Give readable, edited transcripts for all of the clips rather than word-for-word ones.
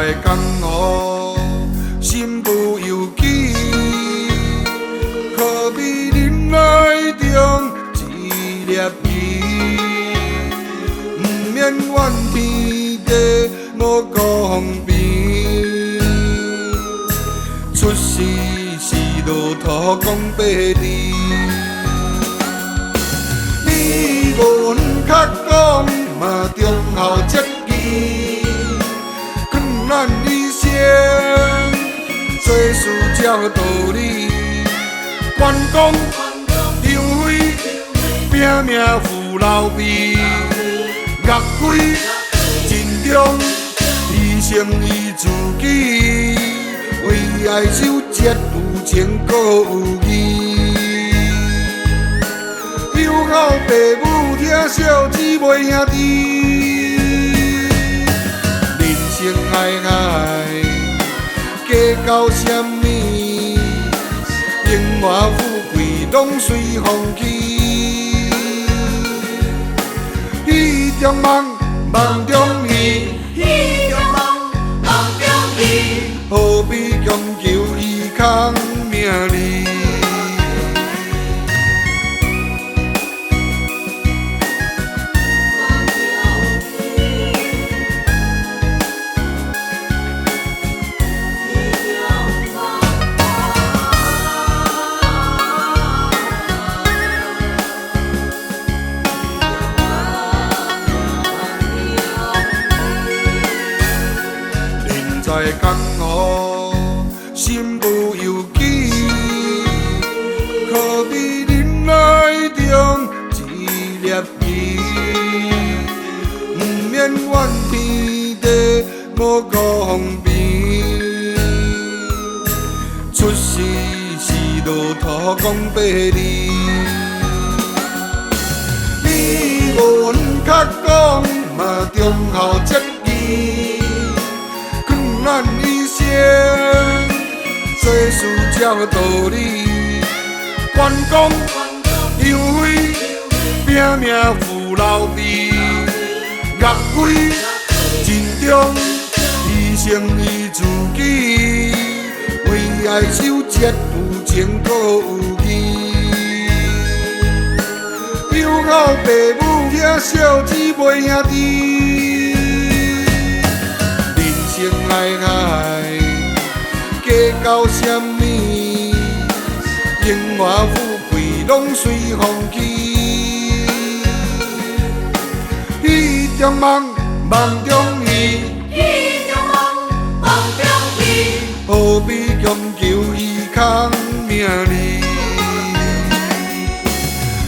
在江湖身不由己，可比人海中一粒鱼，不免怨天地无辜风平。出世是路途讲白字，你无阮较讲嘛，忠孝节义，劝咱一生做事照道理。关公张飞拼命扶老辈，岳飞尽忠牺牲伊自己。为爱守节有情搁有义，友好父母疼小姊妹兄弟，人生爱，计较什么？荣华富贵拢随风去，喜中梦，梦中喜。何必强求依靠名利？人在江湖身不由己，可比人海中一粒鱼，不免怨天地无辜风平。出世是路途讲白字，你无阮较讲嘛，忠孝节义，劝咱一生做事照道理。关公张飞拼命扶老辈，岳飞尽忠牺牲伊自己。为爱守节有情搁有义，友好父母疼小姊妹兄弟。人生爱，计较什么？荣华富贵拢随风去，喜中梦，梦中喜。何必强求依靠名利？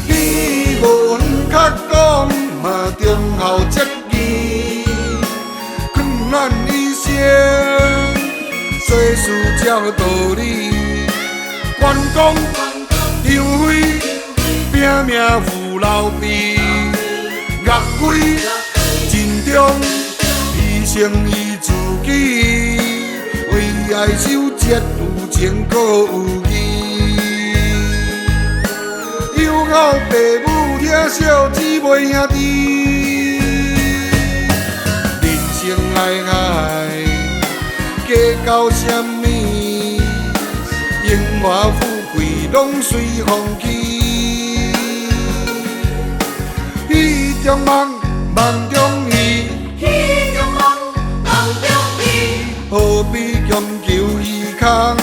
你无阮较讲嘛，忠孝节义，劝咱一生做事照道理。关公张飞拼命扶老辈，岳飞尽忠牺牲伊自己。为爱守节有情搁有义，友好父母疼小姊妹兄弟。人生爱，计较什么？荣华富贵拢随风去，喜中梦，梦中喜。何必强求依靠